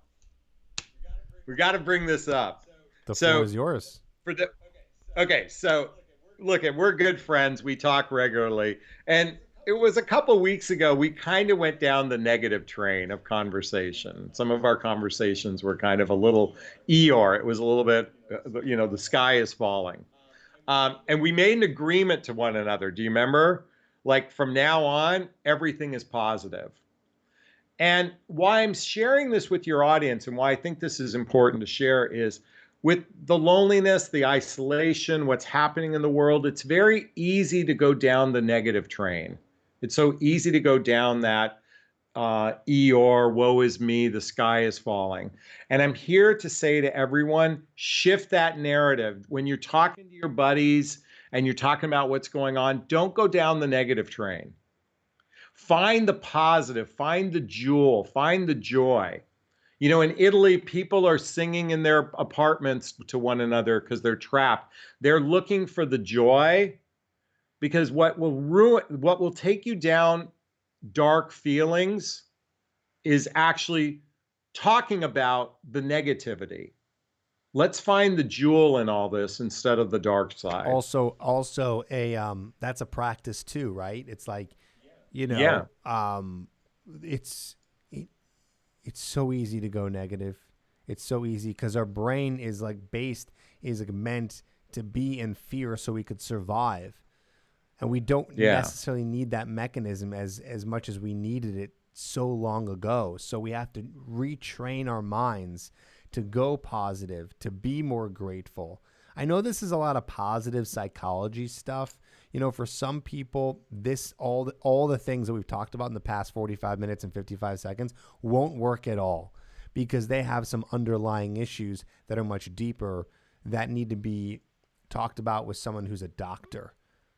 S2: We got to bring this up.
S1: The floor is yours.
S2: So look, we're good friends. We talk regularly. And it was a couple weeks ago, we kind of went down the negative train of conversation. Some of our conversations were kind of a little Eeyore. It was a little bit, the sky is falling. And we made an agreement to one another. Do you remember? Like, from now on, everything is positive. And why I'm sharing this with your audience, and why I think this is important to share, is with the loneliness, the isolation, what's happening in the world, it's very easy to go down the negative train. It's so easy to go down that Eeyore, woe is me, the sky is falling. And I'm here to say to everyone, shift that narrative. When you're talking to your buddies and you're talking about what's going on, don't go down the negative train. Find the positive, find the jewel, find the joy. You know, in Italy, people are singing in their apartments to one another because they're trapped. They're looking for the joy, because what will take you down dark feelings is actually talking about the negativity. Let's find the jewel in all this instead of the dark side.
S1: Also a that's a practice too, right? It's like, you
S2: Yeah.
S1: know, it's it, it's so easy to go negative. It's so easy because our brain is like meant to be in fear so we could survive. And we don't
S2: Yeah.
S1: necessarily need that mechanism as much as we needed it so long ago. So we have to retrain our minds to go positive, to be more grateful. I know this is a lot of positive psychology stuff. You know, for some people, this all the things that we've talked about in the past 45 minutes and 55 seconds won't work at all because they have some underlying issues that are much deeper that need to be talked about with someone who's a doctor,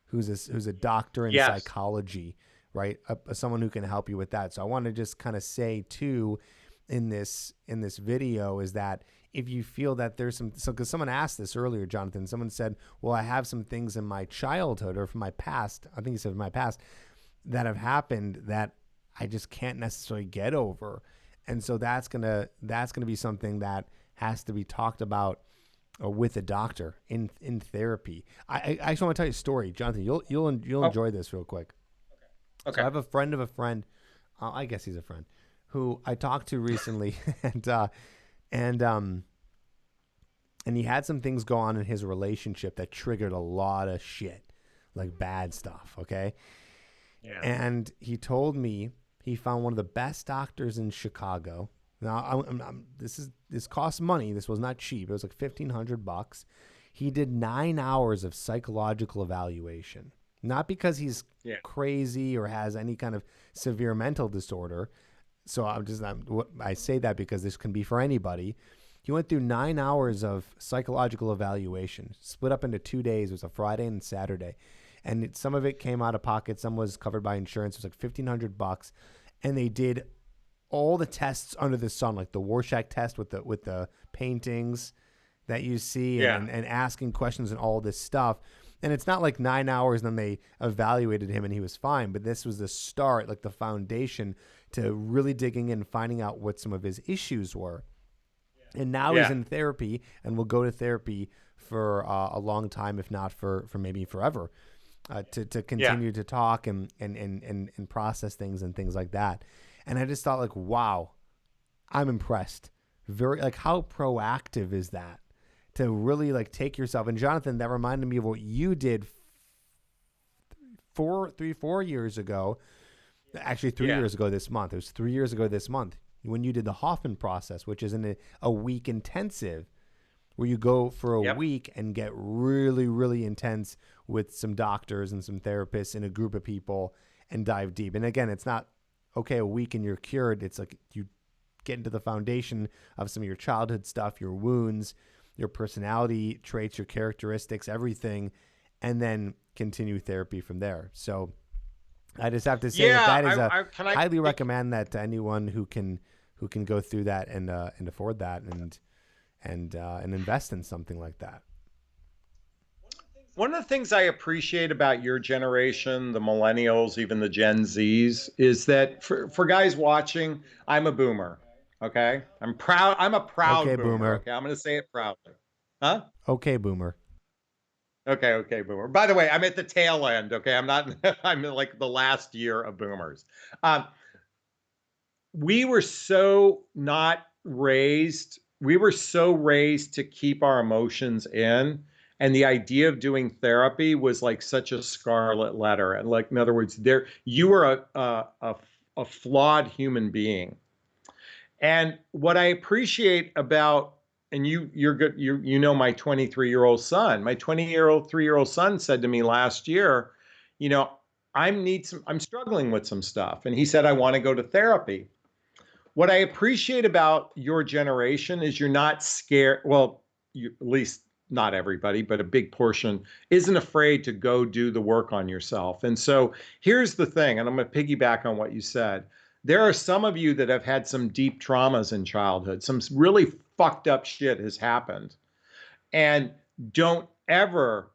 S1: who's a doctor in
S2: Yes.
S1: psychology, right? Someone who can help you with that. So I want to just kind of say too, in this video, is that if you feel that there's because someone asked this earlier, Jonathan, someone said, well, I have some things in my childhood or from my past, I think he said my past, that have happened that I just can't necessarily get over. And so that's gonna be something that has to be talked about with a doctor in therapy. I actually want to tell you a story, Jonathan. You'll
S2: Oh,
S1: enjoy this real quick. So I
S2: okay.
S1: have a friend of a friend. I guess he's a friend who I talked to recently, and and he had some things go on in his relationship that triggered a lot of shit, like bad stuff. Okay,
S2: Yeah.
S1: and he told me he found one of the best doctors in Chicago. Now, this costs money. This was not cheap. It was like $1,500. He did 9 hours of psychological evaluation, not because he's
S2: Yeah.
S1: crazy or has any kind of severe mental disorder. So I say that because this can be for anybody. He went through 9 hours of psychological evaluation, split up into 2 days. It was a Friday and Saturday, and some of it came out of pocket. Some was covered by insurance. It was like $1,500, and they did all the tests under the sun, like the Rorschach test with the paintings that you see,
S2: Yeah.
S1: and asking questions and all this stuff. And it's not like 9 hours and then they evaluated him and he was fine. But this was the start, like the foundation to really digging in, finding out what some of his issues were. And now he's
S2: Yeah.
S1: in therapy and will go to therapy for a long time, if not for maybe forever, to
S2: Yeah.
S1: continue to talk and process things and things like that. And I just thought, like, wow, I'm impressed. Very, like, how proactive is that to really like take yourself? And Jonathan, that reminded me of what you did 4 years ago. Actually, 3 years
S2: Yeah.
S1: ago this month. It was 3 years ago this month when you did the Hoffman process, which is a week intensive where you go for a
S2: Yep.
S1: week and get really, really intense with some doctors and some therapists and a group of people and dive deep. And again, it's not, okay, a week and you're cured. It's like you get into the foundation of some of your childhood stuff, your wounds, your personality traits, your characteristics, everything, and then continue therapy from there. So I just have to say that
S2: Yeah.
S1: that is a
S2: I can I
S1: highly recommend that to anyone who can go through that and afford that and invest in something like that.
S2: One of the things I appreciate about your generation, the millennials, even the Gen Zs, is that for guys watching, I'm a boomer. Okay. I'm proud. I'm a
S1: Okay,
S2: proud boomer.
S1: boomer.
S2: Okay. I'm going to say it proudly. Huh?
S1: Okay, boomer.
S2: Okay. Okay. Boomer. By the way, I'm at the tail end. Okay. I'm not, I'm in like the last year of boomers. Um, we were so not raised, we were so raised to keep our emotions in. And the idea of doing therapy was like such a scarlet letter. And like, in other words, there you were a flawed human being. And what I appreciate about, and you're good, you know my 23-year-old son. My 20-year-old 3-year-old son said to me last year, you know, I'm struggling with some stuff. And he said, I want to go to therapy. What I appreciate about your generation is you're not scared. Well, at least not everybody, but a big portion isn't afraid to go do the work on yourself. And so here's the thing, and I'm going to piggyback on what you said. There are some of you that have had some deep traumas in childhood, some really fucked up shit has happened. And don't ever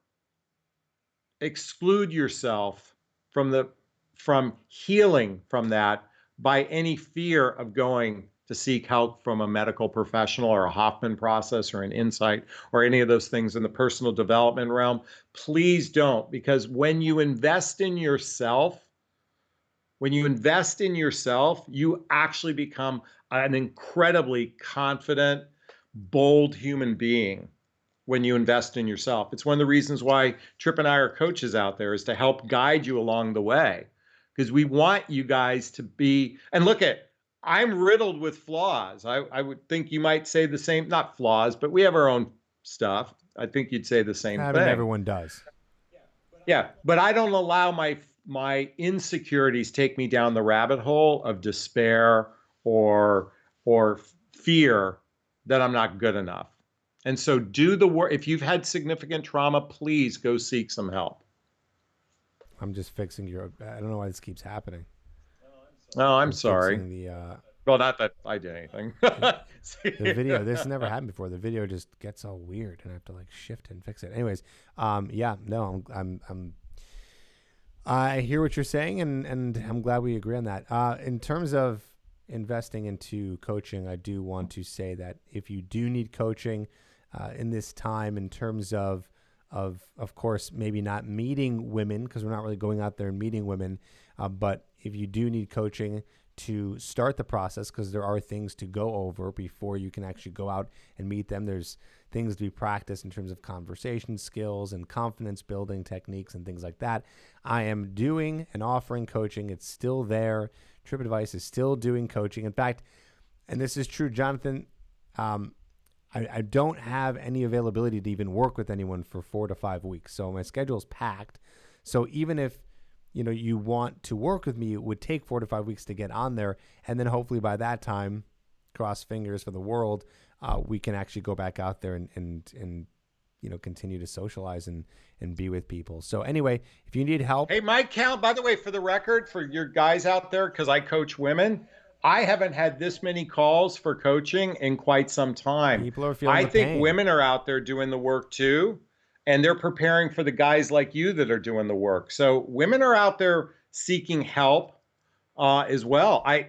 S2: exclude yourself from healing from that by any fear of going to seek help from a medical professional or a Hoffman process or an insight or any of those things in the personal development realm. Please don't, because when you invest in yourself, you actually become an incredibly confident, bold human being when you invest in yourself. It's one of the reasons why Tripp and I are coaches out there, is to help guide you along the way. Because we want you guys to be, and look at, I'm riddled with flaws. I would think you might say the same, not flaws, but we have our own stuff. I think you'd say the same
S1: I
S2: thing.
S1: mean, everyone does.
S2: Yeah, but I don't allow my insecurities take me down the rabbit hole of despair or fear that I'm not good enough. And so do the work. If you've had significant trauma, please go seek some help.
S1: I'm just fixing your. I don't know why this keeps happening.
S2: Oh, I'm sorry. Well, not that I did anything.
S1: The video. This never happened before. The video just gets all weird, and I have to like shift and fix it. Anyways, yeah, no, I hear what you're saying, and I'm glad we agree on that. In terms of investing into coaching, I do want to say that if you do need coaching in this time, in terms of course, maybe not meeting women, because we're not really going out there and meeting women, but if you do need coaching to start the process, because there are things to go over before you can actually go out and meet them. There's things to be practiced in terms of conversation skills and confidence building techniques and things like that. I am doing and offering coaching. It's still there. Tripp Advice is still doing coaching. In fact, and this is true, Jonathan, I don't have any availability to even work with anyone for 4 to 5 weeks. So my schedule is packed. So even if you want to work with me, it would take 4 to 5 weeks to get on there. And then hopefully by that time, cross fingers for the world, we can actually go back out there and continue to socialize and be with people. So anyway, if you need help.
S2: Hey, my count, by the way, for the record, for your guys out there, because I coach women, I haven't had this many calls for coaching in quite some time.
S1: People are feeling the pain.
S2: Women are out there doing the work too. And they're preparing for the guys like you that are doing the work. So women are out there seeking help as well. I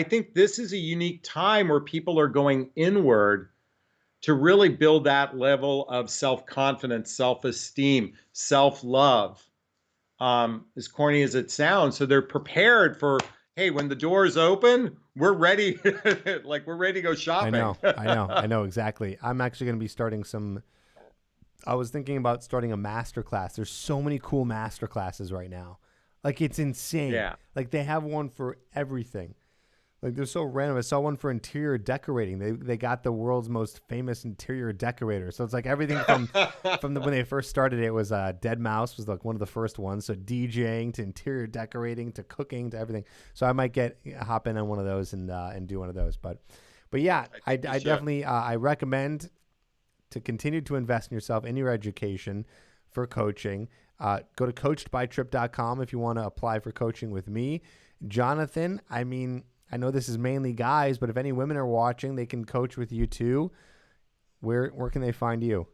S2: think this is a unique time where people are going inward to really build that level of self-confidence, self-esteem, self-love, as corny as it sounds. So they're prepared for, hey, when the doors open, we're ready. Like we're ready to go shopping.
S1: I know exactly. I'm actually going to be starting I was thinking about starting a master class. There's so many cool master classes right now. Like it's insane.
S2: Yeah.
S1: Like they have one for everything. Like they're so random. I saw one for interior decorating. They got the world's most famous interior decorator. So it's like everything from when they first started. It was Dead Mouse was like one of the first ones. So DJing to interior decorating to cooking to everything. So I might hop in on one of those and do one of those. But yeah, I definitely I recommend to continue to invest in yourself, in your education for coaching. Go to coachedbytripp.com if you want to apply for coaching with me. Jonathan, I mean, I know this is mainly guys, but if any women are watching, they can coach with you too. Where can they find you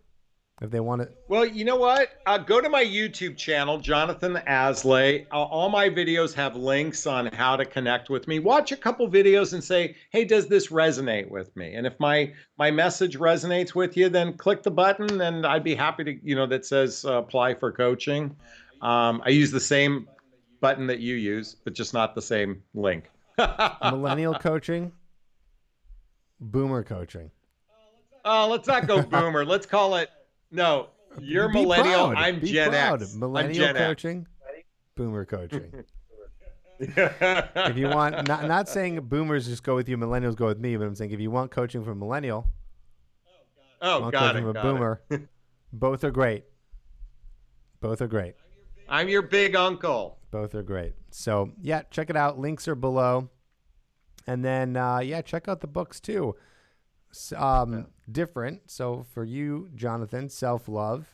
S1: if they want to?
S2: Well, you know what? Go to my YouTube channel, Jonathon Aslay. All my videos have links on how to connect with me. Watch a couple videos and say, hey, does this resonate with me? And if my message resonates with you, then click the button and I'd be happy to, that says apply for coaching. I use the same button that you use, but just not the same link.
S1: Millennial coaching, boomer coaching.
S2: Oh, let's not go boomer. Let's call it, no, you're millennial.
S1: Proud.
S2: I'm
S1: Be
S2: Gen
S1: proud.
S2: X.
S1: Millennial
S2: I'm Gen
S1: coaching, boomer coaching. If you want, not saying boomers just go with you, millennials go with me, but I'm saying if you want coaching from millennial,
S2: got it.
S1: From a boomer, both are great. Both are great.
S2: I'm your big uncle.
S1: Both are great. So yeah, check it out. Links are below. And then check out the books too. Different. So for you, Jonathan, Self-Love.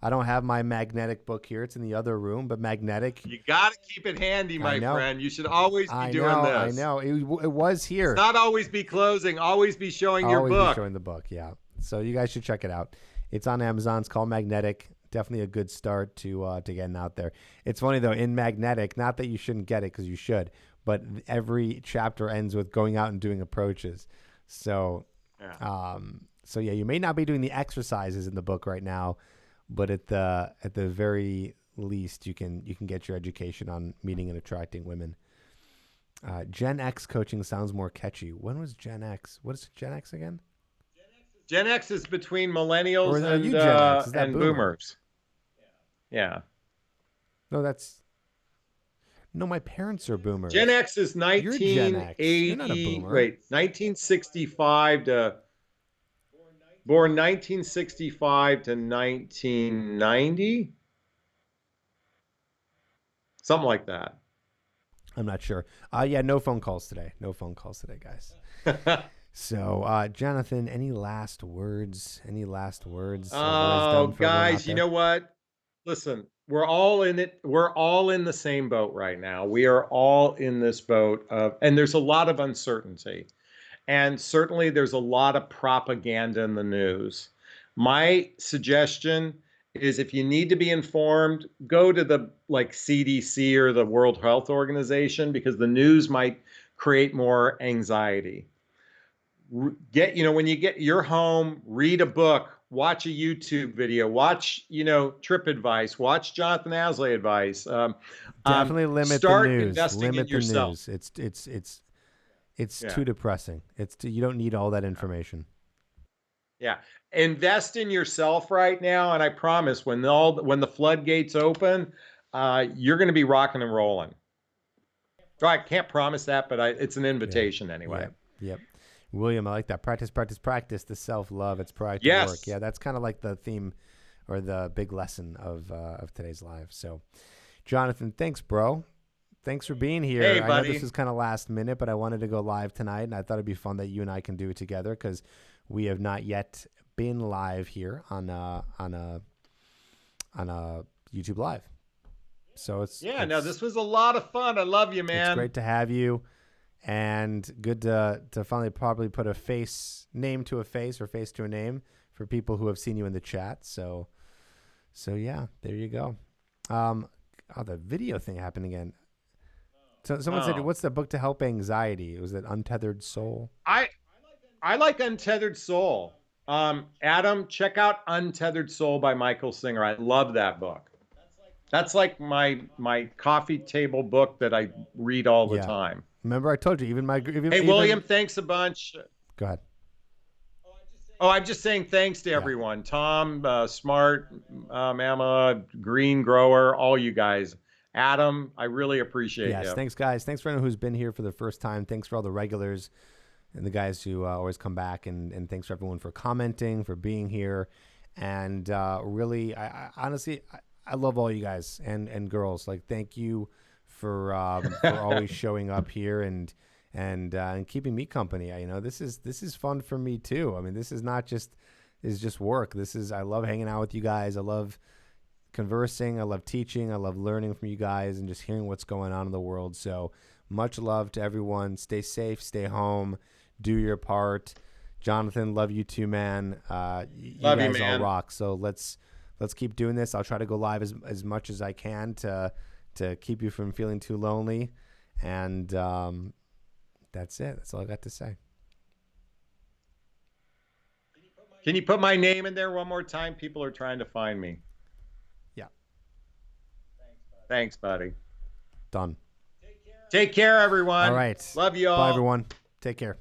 S1: I don't have my magnetic book here. It's in the other room, but magnetic.
S2: You got to keep it handy, my friend. You should always be doing this.
S1: I know. It was here.
S2: It's not always be closing. Always be showing your book.
S1: Always be showing the book, yeah. So you guys should check it out. It's on Amazon. It's called Magnetic. Definitely a good start to getting out there. It's funny, though, in Magnetic, not that you shouldn't get it because you should, but every chapter ends with going out and doing approaches. So, you may not be doing the exercises in the book right now, but at the very least, you can get your education on meeting and attracting women. Gen X coaching sounds more catchy. When was Gen X? What is Gen X again?
S2: Gen X is between millennials and boomers. Yeah.
S1: No, my parents are boomers.
S2: Gen X is 1965 to born 1965 to 1990. Something like that.
S1: I'm not sure. No phone calls today. No phone calls today, guys. So, Jonathan, any last words?
S2: Oh, guys, you know what? Listen, we're all in it. We're all in the same boat right now. We are all in this boat and there's a lot of uncertainty. And certainly there's a lot of propaganda in the news. My suggestion is if you need to be informed, go to the CDC or the World Health Organization, because the news might create more anxiety. When you get your home, read a book, watch a YouTube video, watch, Tripp advice, watch Jonathon Aslay advice.
S1: Definitely limit
S2: start
S1: the news.
S2: Investing
S1: limit
S2: in yourself.
S1: The news. It's too depressing. You don't need all that information.
S2: Yeah. Invest in yourself right now. And I promise when the floodgates open, you're going to be rocking and rolling. So I can't promise that, but it's an invitation anyway.
S1: Yep. William, I like that. Practice, the self-love. It's proactive work. Yeah, that's kind of like the theme or the big lesson of today's live. So, Jonathan, thanks, bro. Thanks for being here.
S2: Hey,
S1: buddy.
S2: I
S1: know this is kind of last minute, but I wanted to go live tonight, and I thought it'd be fun that you and I can do it together because we have not yet been live here on a YouTube Live. So
S2: this was a lot of fun. I love you, man.
S1: It's great to have you. And good to finally probably put a name to a face or face to a name for people who have seen you in the chat. So yeah, there you go. The video thing happened again. So someone said, "What's the book to help anxiety?" Was it Untethered Soul?
S2: I like Untethered Soul. Adam, check out Untethered Soul by Michael Singer. I love that book. That's like my coffee table book that I read all the time.
S1: Remember, I told you,
S2: William, thanks a bunch.
S1: Go ahead.
S2: I'm just saying thanks to everyone. Tom, Smart, Emma, Green Grower, all you guys. Adam, I really appreciate you.
S1: Yes, thanks, guys. Thanks for anyone who's been here for the first time. Thanks for all the regulars and the guys who always come back. And thanks for everyone for commenting, for being here. And really, I honestly love all you guys and girls. Thank you for always showing up here and keeping me company. This is fun for me too. I mean, this is not just work. I love hanging out with you guys. I love conversing. I love teaching. I love learning from you guys and just hearing what's going on in the world. So much love to everyone. Stay safe. Stay home. Do your part. Jonathan, love you too, man. You guys all rock. So let's keep doing this. I'll try to go live as much as I can to keep you from feeling too lonely. And that's it. That's all I got to say.
S2: Can you put my name in there one more time? People are trying to find me.
S1: Yeah.
S2: Thanks, buddy.
S1: Done.
S2: Take care, everyone.
S1: All right.
S2: Love you all.
S1: Bye, everyone. Take care.